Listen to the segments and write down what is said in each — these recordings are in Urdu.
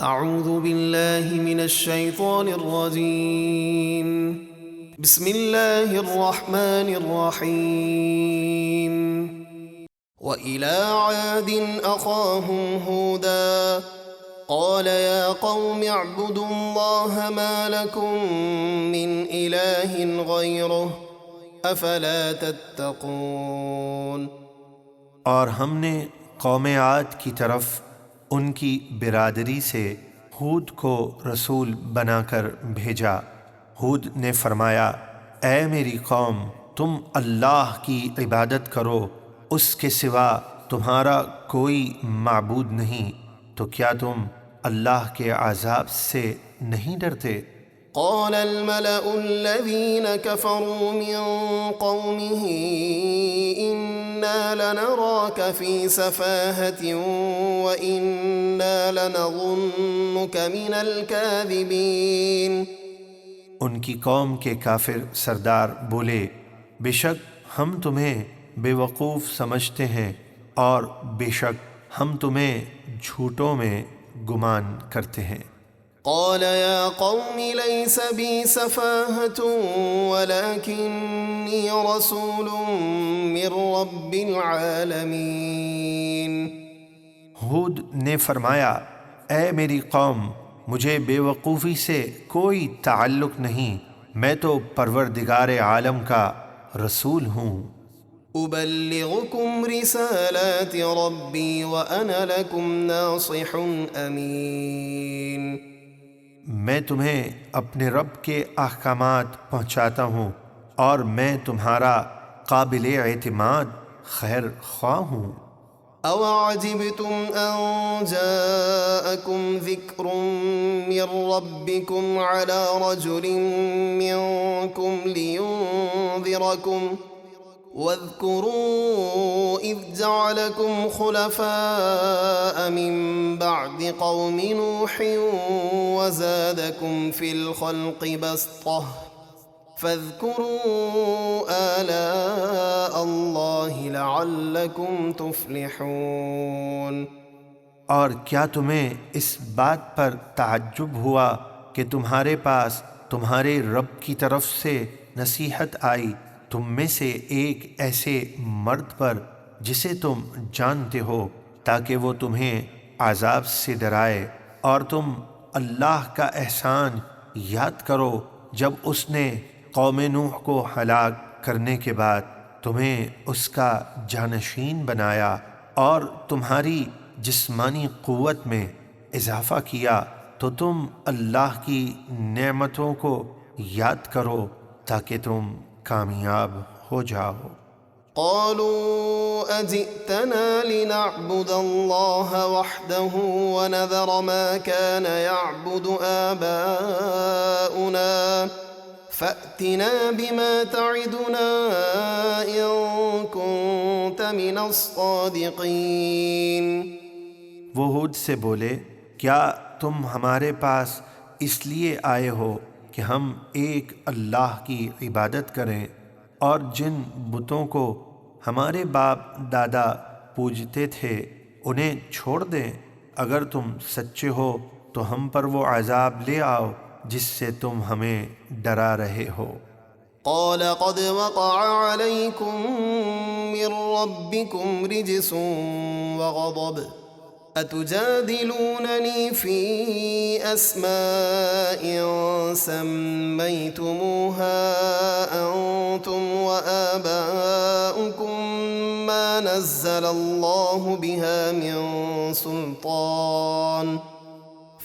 اعوذ باللہ من الشیطان الرجیم بسم اللہ الرحمن الرحیم وَإِلَىٰ عَادٍ أَخَاهُمْ هُودًا قَالَ يَا قَوْمِ اعْبُدُوا اللَّهَ مَا لَكُم مِّنْ إِلَٰهٍ غَيْرُهُ أَفَلَا تَتَّقُونَ۔ اور ہم نے قوم عاد کی طرف ان کی برادری سے ہود کو رسول بنا کر بھیجا۔ ہود نے فرمایا، اے میری قوم، تم اللہ کی عبادت کرو، اس کے سوا تمہارا کوئی معبود نہیں، تو کیا تم اللہ کے عذاب سے نہیں ڈرتے؟ قال الملأ الذين كفروا من قومه إنا لنراك في سفاهة وإنا لنظنك من الكاذبين۔ ان کی قوم کے کافر سردار بولے، بے شک ہم تمہیں بے وقوف سمجھتے ہیں اور بے شک ہم تمہیں جھوٹوں میں گمان کرتے ہیں۔ قال يا قوم ليس بي سفاهة ولكني رسول من رب العالمين۔ ہود نے فرمایا، اے میری قوم، مجھے بے وقوفی سے کوئی تعلق نہیں، میں تو پروردگار عالم کا رسول ہوں۔ أبلغكم رسالات ربي وأنا لكم ناصح أمين۔ میں تمہیں اپنے رب کے احکامات پہنچاتا ہوں اور میں تمہارا قابل اعتماد خیر خواہ ہوں۔ أَوَعَجِبْتُمْ أَن جَاءَكُمْ ذِكْرٌ مِّن رَّبِّكُمْ عَلَىٰ رَجُلٍ مِّنكُمْ لِيُنذِرَكُمْ واذكروا إذ جعلكم خلفاء من بعد قوم نوح وزادكم في الخلق بسطة فاذكروا آلاء الله لعلكم تفلحون۔ اور کیا تمہیں اس بات پر تعجب ہوا کہ تمہارے پاس تمہارے رب کی طرف سے نصیحت آئی تم میں سے ایک ایسے مرد پر جسے تم جانتے ہو، تاکہ وہ تمہیں عذاب سے ڈرائے، اور تم اللہ کا احسان یاد کرو جب اس نے قوم نوح کو ہلاک کرنے کے بعد تمہیں اس کا جانشین بنایا اور تمہاری جسمانی قوت میں اضافہ کیا، تو تم اللہ کی نعمتوں کو یاد کرو تاکہ تم کامیاب ہو جاؤ۔ قالوا أجئتنا لنعبد الله وحده ونذر ما كان يعبد آباؤنا فأتنا بما تعدنا إن كنت من الصادقين۔ وہ ہود سے بولے، کیا تم ہمارے پاس اس لیے آئے ہو کہ ہم ایک اللہ کی عبادت کریں اور جن بتوں کو ہمارے باپ دادا پوجتے تھے انہیں چھوڑ دیں؟ اگر تم سچے ہو تو ہم پر وہ عذاب لے آؤ جس سے تم ہمیں ڈرا رہے ہو۔ قال قد وقع عليكم من ربكم رجس وغضب أتجادلونني في أسماء سميتموها أنتم وآباؤكم ما نزل الله بها من سلطان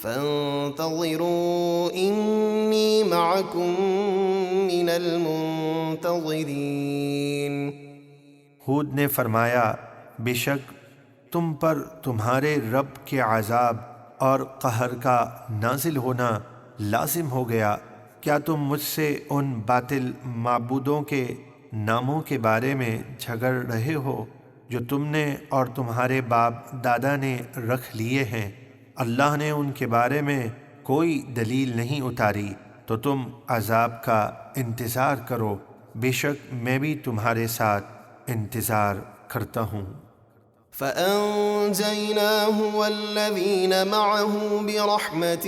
فانتظروا إني معكم من المنتظرين۔ ہود نے فرمایا، بے شک تم پر تمہارے رب کے عذاب اور قہر کا نازل ہونا لازم ہو گیا، کیا تم مجھ سے ان باطل معبودوں کے ناموں کے بارے میں جھگڑ رہے ہو جو تم نے اور تمہارے باپ دادا نے رکھ لیے ہیں؟ اللہ نے ان کے بارے میں کوئی دلیل نہیں اتاری، تو تم عذاب کا انتظار کرو، بے شک میں بھی تمہارے ساتھ انتظار کرتا ہوں۔ فأنجيناه والذين معه برحمة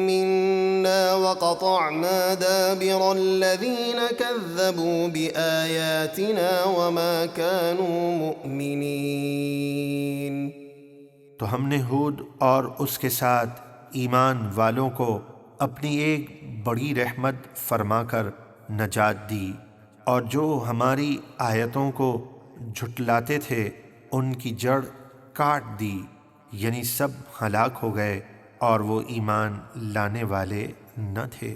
منا وقطعنا دابر الذين كذبوا بآياتنا وما كانوا مؤمنين۔ تو ہم نے ہود اور اس کے ساتھ ایمان والوں کو اپنی ایک بڑی رحمت فرما کر نجات دی، اور جو ہماری آیتوں کو جھٹلاتے تھے ان کی جڑ کاٹ دی، یعنی سب ہلاک ہو گئے اور وہ ایمان لانے والے نہ تھے۔